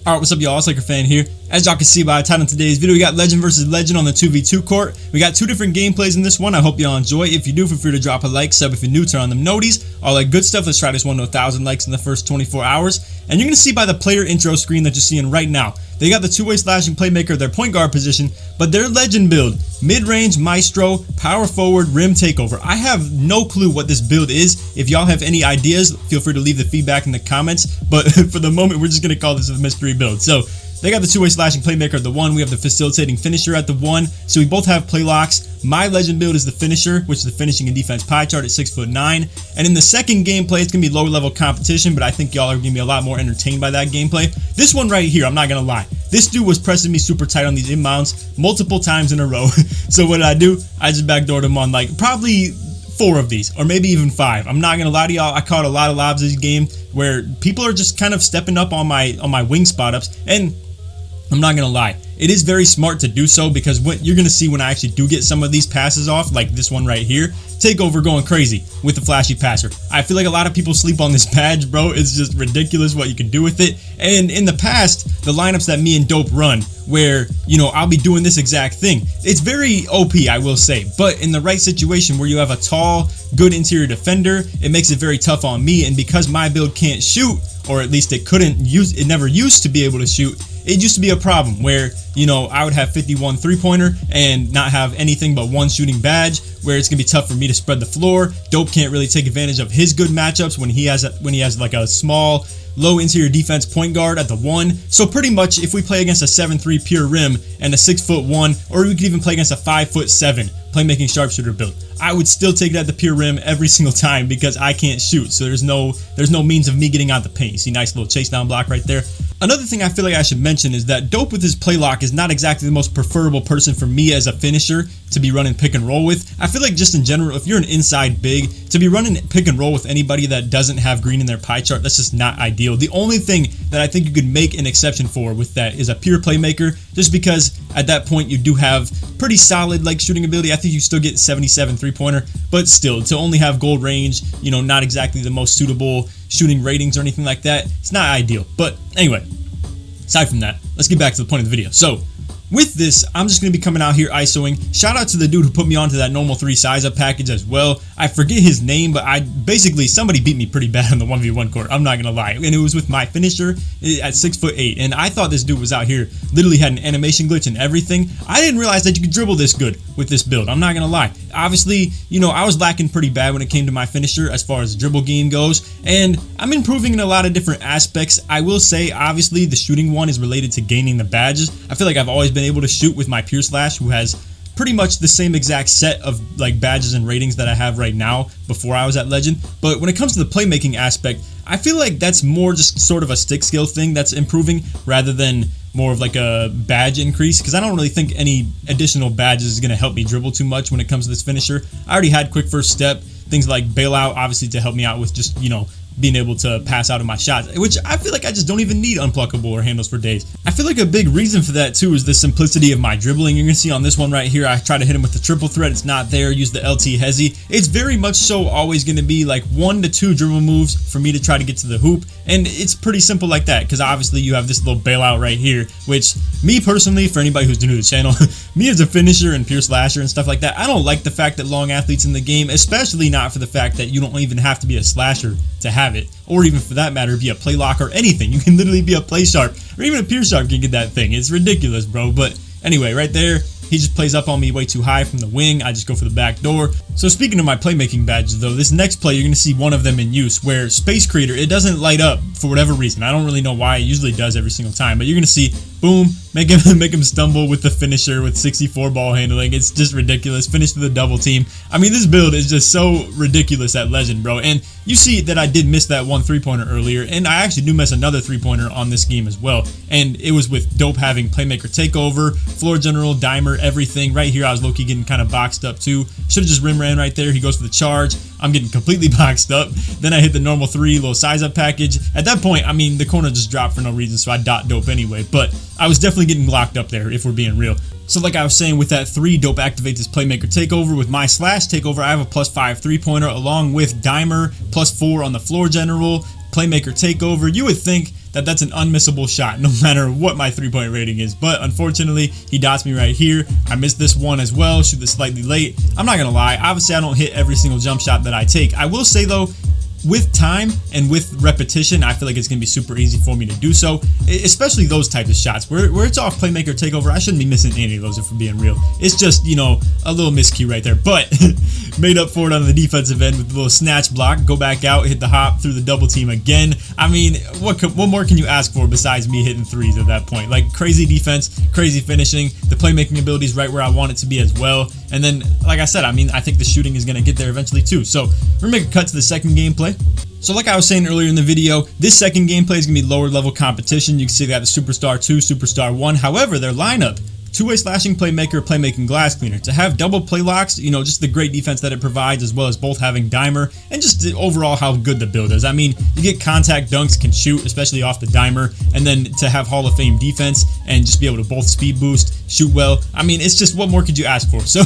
Alright, what's up y'all, it's LakerFan here. As y'all can see by the title of today's video, we got Legend versus Legend on the 2v2 court. We got two different gameplays in this one. I hope y'all enjoy. If you do, feel free to drop a like, sub if you're new, turn on them noties, all that good stuff. Let's try this one to 1,000 likes in the first 24 hours. And you're going to see by the player intro screen that you're seeing right now, they got the two-way slashing playmaker, their point guard position, but their Legend build, mid-range, maestro, power forward, rim takeover. I have no clue what this build is. If y'all have any ideas, feel free to leave the feedback in the comments, but for the moment, we're just going to call this a mystery build. So they got the two-way slashing playmaker at the 1. We have the facilitating finisher at the 1. So we both have play locks. My Legend build is the finisher, which is the finishing and defense pie chart at 6'9". And in the second gameplay, it's going to be lower level competition, but I think y'all are going to be a lot more entertained by that gameplay. This one right here, I'm not going to lie. This dude was pressing me super tight on these inbounds multiple times in a row. So what did I do? I just backdoored him on like probably 4 of these, or maybe even 5. I'm not gonna lie to y'all, I caught a lot of lobs this game where people are just kind of stepping up on my wing spot ups, and I'm not gonna lie, it is very smart to do so, because what you're gonna see when I actually do get some of these passes off, like this one right here, takeover going crazy with the flashy passer. I feel like a lot of people sleep on this badge, bro. It's just ridiculous what you can do with it. And in the past, the lineups that me and Dope run, where, you know, I'll be doing this exact thing, it's very OP, I will say, but in the right situation where you have a tall, good interior defender, it makes it very tough on me. And because my build can't shoot, or at least it never used to be able to shoot, it used to be a problem where, you know, I would have 51 three-pointer and not have anything but one shooting badge, where it's gonna be tough for me to spread the floor. Dope can't really take advantage of his good matchups when he has like a small, low interior defense point guard at the 1. So pretty much if we play against a 7'3" pure rim and a 6'1", or we could even play against a 5'7" playmaking sharpshooter build, I would still take it at the pure rim every single time because I can't shoot. So there's no means of me getting out the paint. You see, nice little chase down block right there. Another thing I feel like I should mention is that Dope with his play lock is not exactly the most preferable person for me as a finisher to be running pick and roll with. I feel like just in general, if you're an inside big, to be running pick and roll with anybody that doesn't have green in their pie chart, that's just not ideal. The only thing that I think you could make an exception for with that is a pure playmaker, just because at that point you do have pretty solid like shooting ability. I think you still get 77 three-pointer, but still, to only have gold range, you know, not exactly the most suitable shooting ratings or anything like that, it's not ideal. But anyway, aside from that, let's get back to the point of the video. So with this, I'm just going to be coming out here ISOing. Shout out to the dude who put me onto that normal 3 size up package as well. I forget his name, but somebody beat me pretty bad on the 1v1 court. I'm not going to lie. And it was with my finisher at 6'8". And I thought this dude was out here, literally had an animation glitch and everything. I didn't realize that you could dribble this good with this build. I'm not going to lie. Obviously, you know, I was lacking pretty bad when it came to my finisher as far as the dribble game goes. And I'm improving in a lot of different aspects. I will say, obviously, the shooting one is related to gaining the badges. I feel like I've always been able to shoot with my pure slash, who has pretty much the same exact set of like badges and ratings that I have right now before I was at Legend. But when it comes to the playmaking aspect, I feel like that's more just sort of a stick skill thing that's improving rather than more of like a badge increase, because I don't really think any additional badges is going to help me dribble too much when it comes to this finisher. I already had quick first step, things like bailout, obviously to help me out with just, you know, being able to pass out of my shots, which I feel like I just don't even need unpluckable or handles for days. I feel like a big reason for that too is the simplicity of my dribbling. You're gonna see on this one right here, I try to hit him with the triple threat, it's not there, use the LT hezzy. It's very much so always gonna be like 1 to 2 dribble moves for me to try to get to the hoop, and it's pretty simple like that, because obviously you have this little bailout right here, which me personally, for anybody who's new to the channel, me as a finisher and pure slasher and stuff like that, I don't like the fact that long athletes in the game, especially not for the fact that you don't even have to be a slasher to have it, or even for that matter be a play lock or anything. You can literally be a play sharp, or even a pure sharp can get that thing. It's ridiculous, bro. But anyway, right there, he just plays up on me way too high from the wing. I just go for the back door. So speaking of my playmaking badges though, this next play you're going to see one of them in use, where Space Creator, it doesn't light up for whatever reason. I don't really know why. It usually does every single time, but you're going to see, boom, make him stumble with the finisher with 64 ball handling. It's just ridiculous. Finish with a double team. I mean, this build is just so ridiculous at Legend, bro. And you see that I did miss that one 3-pointer earlier, and I actually do miss another 3-pointer on this game as well. And it was with Dope having playmaker takeover, floor general, dimer, everything. Right here, I was low-key getting kind of boxed up too. Should have just rim ran right there. He goes for the charge. I'm getting completely boxed up. Then I hit the normal 3 little size up package. At that point, I mean, the corner just dropped for no reason, so I dot Dope anyway. But I was definitely getting locked up there, if we're being real. So like I was saying, with that 3, Dope activates his playmaker takeover. With my slash takeover, I have a +5 3-pointer along with dimer, +4 on the floor general, playmaker takeover. You would think that that's an unmissable shot no matter what my 3-point rating is. But unfortunately, he dots me right here. I missed this one as well, shoot this slightly late. I'm not gonna lie, obviously I don't hit every single jump shot that I take. I will say though, with time and with repetition, I feel like it's going to be super easy for me to do so, especially those types of shots where it's off playmaker takeover. I shouldn't be missing any of those if we're being real. It's just, you know, a little miscue right there, but made up for it on the defensive end with a little snatch block, go back out, hit the hop through the double team again. I mean, what more can you ask for besides me hitting threes at that point? Like, crazy defense, crazy finishing, the playmaking ability is right where I want it to be as well. And then, like I said, I mean, I think the shooting is going to get there eventually too. So we're going to make a cut to the second gameplay. So like I was saying earlier in the video, this second gameplay is going to be lower level competition. You can see they got the Superstar 2, Superstar 1. However, their lineup, two-way slashing playmaker, playmaking glass cleaner. To have double play locks, you know, just the great defense that it provides, as well as both having dimer, and just overall how good the build is. I mean, you get contact dunks, can shoot, especially off the dimer, and then to have Hall of Fame defense and just be able to both speed boost, shoot well. I mean, it's just, what more could you ask for? So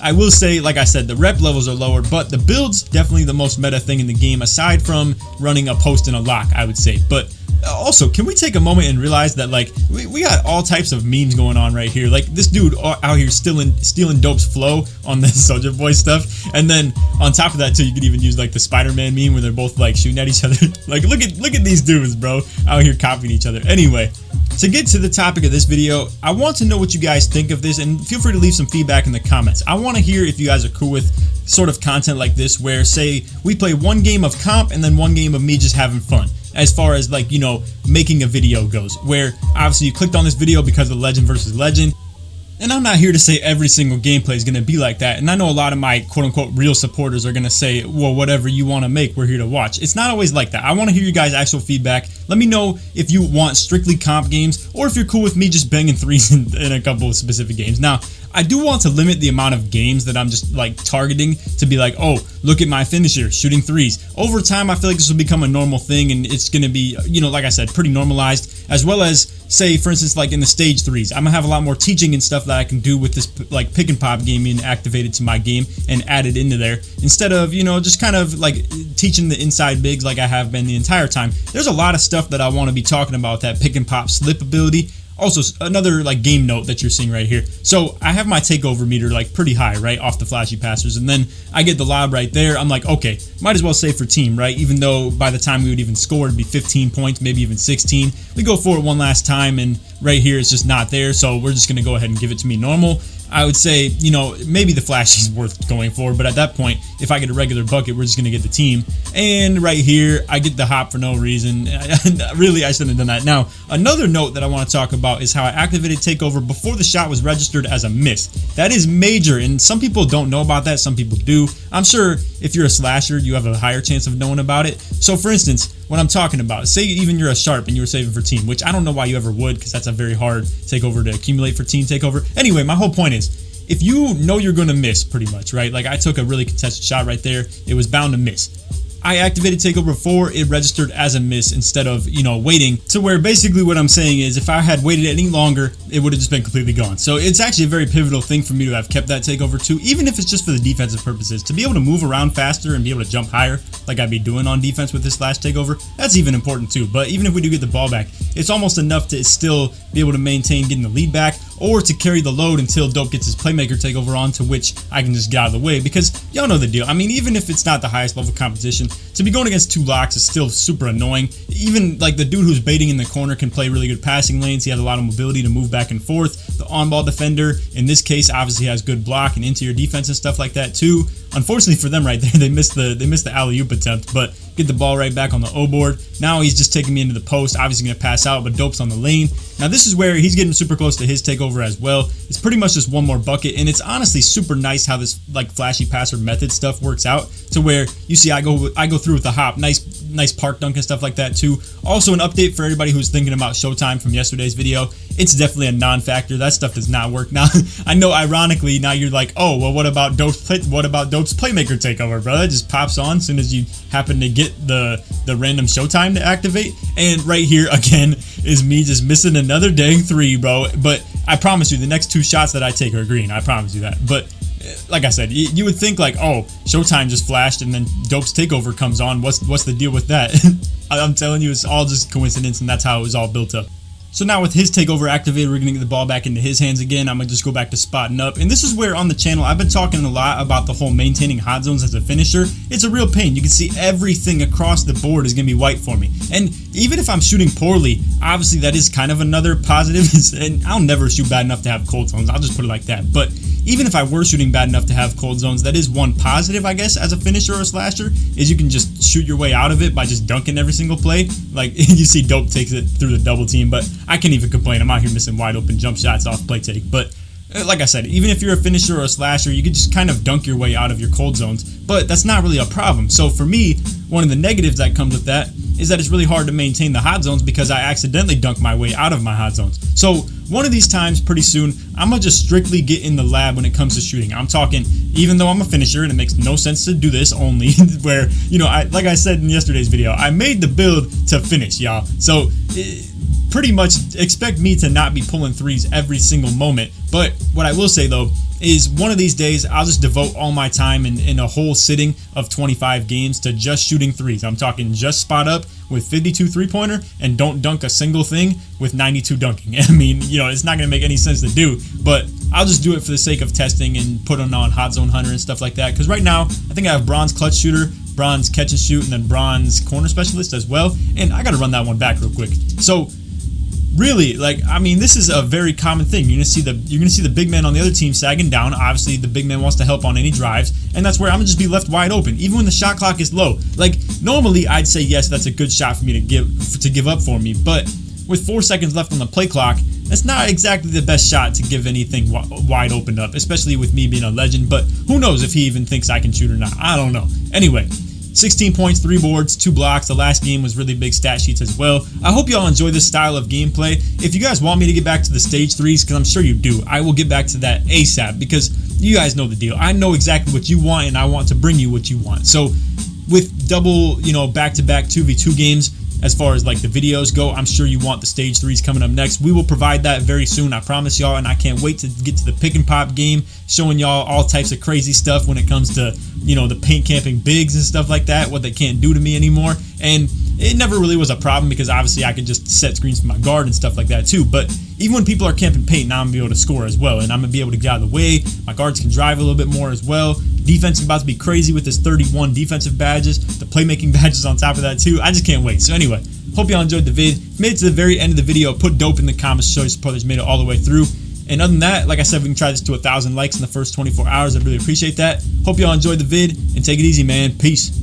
I will say, like I said, the rep levels are lower, but the build's definitely the most meta thing in the game, aside from running a post and a lock, I would say. But also, can we take a moment and realize that, like, we got all types of memes going on right here. Like, this dude out here stealing Dope's flow on the Soulja Boy stuff, and then on top of that too, you could even use like the Spider-Man meme where they're both like shooting at each other. Like, look at these dudes, bro, out here copying each other. Anyway, to get to the topic of this video, I want to know what you guys think of this, and feel free to leave some feedback in the comments. I want to hear if you guys are cool with sort of content like this, where, say, we play one game of comp and then one game of me just having fun, as far as, like, you know, making a video goes, where obviously you clicked on this video because of legend versus legend. And I'm not here to say every single gameplay is going to be like that. And I know a lot of my quote-unquote real supporters are going to say, well, whatever you want to make, we're here to watch. It's not always like that. I want to hear you guys' actual feedback. Let me know if you want strictly comp games, or if you're cool with me just banging threes in a couple of specific games. Now, I do want to limit the amount of games that I'm just like targeting to be like, oh, look at my finisher, shooting threes. Over time, I feel like this will become a normal thing, and it's going to be, you know, like I said, pretty normalized, as well as, say, for instance, like in the stage threes, I'm gonna have a lot more teaching and stuff that I can do with this like pick and pop game being activated to my game and added into there, instead of, you know, just kind of like teaching the inside bigs like I have been the entire time. There's a lot of stuff that I want to be talking about, that pick and pop slip ability. Also, another like game note that you're seeing right here. So I have my takeover meter like pretty high, right, off the flashy passers, and then I get the lob right there. I'm like, okay, might as well save for team, right? Even though by the time we would even score, it'd be 15 points, maybe even 16. We go for it one last time, and right here it's just not there, so we're just gonna go ahead and give it to me normal. I would say, you know, maybe the flash is worth going for, but at that point, if I get a regular bucket, we're just going to get the team. And right here, I get the hop for no reason. Really, I shouldn't have done that. Now, another note that I want to talk about is how I activated takeover before the shot was registered as a miss. That is major, and some people don't know about that, some people do. I'm sure if you're a slasher, you have a higher chance of knowing about it. So for instance, what I'm talking about, say even you're a sharp and you were saving for team, which I don't know why you ever would, because that's a very hard takeover to accumulate for team takeover. Anyway, my whole point is, if you know you're going to miss pretty much, right? Like I took a really contested shot right there. It was bound to miss. I activated takeover before it registered as a miss, instead of, you know, waiting, to where basically what I'm saying is if I had waited any longer, it would have just been completely gone. So it's actually a very pivotal thing for me to have kept that takeover too, even if it's just for the defensive purposes. To be able to move around faster and be able to jump higher like I'd be doing on defense with this last takeover, that's even important too. But even if we do get the ball back, it's almost enough to still be able to maintain getting the lead back, or to carry the load until Dope gets his playmaker takeover on, to which I can just get out of the way, because y'all know the deal. I mean, even if it's not the highest level competition, to be going against two locks is still super annoying. Even like the dude who's baiting in the corner can play really good passing lanes. He has a lot of mobility to move back and forth. The on-ball defender, in this case, obviously has good block and interior defense and stuff like that too. Unfortunately for them right there, they missed the alley-oop attempt, but get the ball right back on the O board. Now he's just taking me into the post, obviously gonna pass out, but Dope's on the lane. Now this is where he's getting super close to his takeover as well. It's pretty much just one more bucket, and it's honestly super nice how this like flashy passer method stuff works out, to where you see I go through with the hop, nice park dunk and stuff like that too. Also, an update for everybody who's thinking about Showtime from yesterday's video, it's definitely a non-factor. That stuff does not work. Now I know, ironically, now you're like, oh well, what about Dope's playmaker takeover, bro? That just pops on as soon as you happen to get the random Showtime to activate. And right here again is me just missing another dang three, bro. But I promise you, the next two shots that I take are green. I promise you that. But like I said, you would think like, oh, Showtime just flashed and then Dope's takeover comes on. What's the deal with that? I'm telling you, it's all just coincidence, and that's how it was all built up. So now with his takeover activated, we're going to get the ball back into his hands again. I'm going to just go back to spotting up. And this is where on the channel, I've been talking a lot about the whole maintaining hot zones as a finisher. It's a real pain. You can see everything across the board is going to be white for me. And even if I'm shooting poorly, obviously that is kind of another positive. And I'll never shoot bad enough to have cold zones. I'll just put it like that. But even if I were shooting bad enough to have cold zones, that is one positive, I guess, as a finisher or a slasher, is you can just shoot your way out of it by just dunking every single play. Like, you see Dope takes it through the double team, but I can't even complain. I'm out here missing wide open jump shots off play take. But like I said, even if you're a finisher or a slasher, you can just kind of dunk your way out of your cold zones, but that's not really a problem. So for me, one of the negatives that comes with that is that it's really hard to maintain the hot zones because I accidentally dunk my way out of my hot zones. So one of these times pretty soon, I'm gonna just strictly get in the lab when it comes to shooting. I'm talking, even though I'm a finisher and it makes no sense to do this only, where, you know, like I said in yesterday's video, I made the build to finish, y'all. So pretty much expect me to not be pulling threes every single moment. But what I will say though is one of these days I'll just devote all my time in a whole sitting of 25 games to just shooting threes. I'm talking just spot up with 52 three-pointer and don't dunk a single thing with 92 dunking. I mean, you know, it's not going to make any sense to do, but I'll just do it for the sake of testing and putting on Hot Zone Hunter and stuff like that. Because right now, I think I have bronze clutch shooter, bronze catch and shoot, and then bronze corner specialist as well. And I got to run that one back real quick. So really, like, I mean, this is a very common thing. You're gonna see the big man on the other team sagging down. Obviously, the big man wants to help on any drives, and that's where I'm gonna just be left wide open, even when the shot clock is low. Like, normally I'd say yes, that's a good shot for me to give up for me, but with 4 seconds left on the play clock, that's not exactly the best shot to give anything wide opened up, especially with me being a legend. But who knows if he even thinks I can shoot or not? I don't know. Anyway, 16 points, 3 boards, 2 blocks. The last game was really big stat sheets as well. I hope y'all enjoy this style of gameplay. If you guys want me to get back to the stage 3s, because I'm sure you do, I will get back to that ASAP, because you guys know the deal. I know exactly what you want, and I want to bring you what you want. So with double, you know, back-to-back 2v2 games, as far as like the videos go, I'm sure you want the stage 3s coming up next. We will provide that very soon, I promise y'all, and I can't wait to get to the pick and pop game, showing y'all all types of crazy stuff when it comes to, you know, the paint camping bigs and stuff like that, what they can't do to me anymore. And it never really was a problem because obviously I could just set screens for my guard and stuff like that too. But even when people are camping paint, now I'm gonna be able to score as well, and I'm gonna be able to get out of the way. My guards can drive a little bit more as well. Defense is about to be crazy with this 31 defensive badges, the playmaking badges on top of that too. I just can't wait. So anyway, hope y'all enjoyed the vid. If you made it to the very end of the video, put dope in the comments, show your support that you made it all the way through. And other than that, like I said, we can try this to 1,000 likes in the first 24 hours. I'd really appreciate that. Hope y'all enjoyed the vid, and take it easy, man. Peace.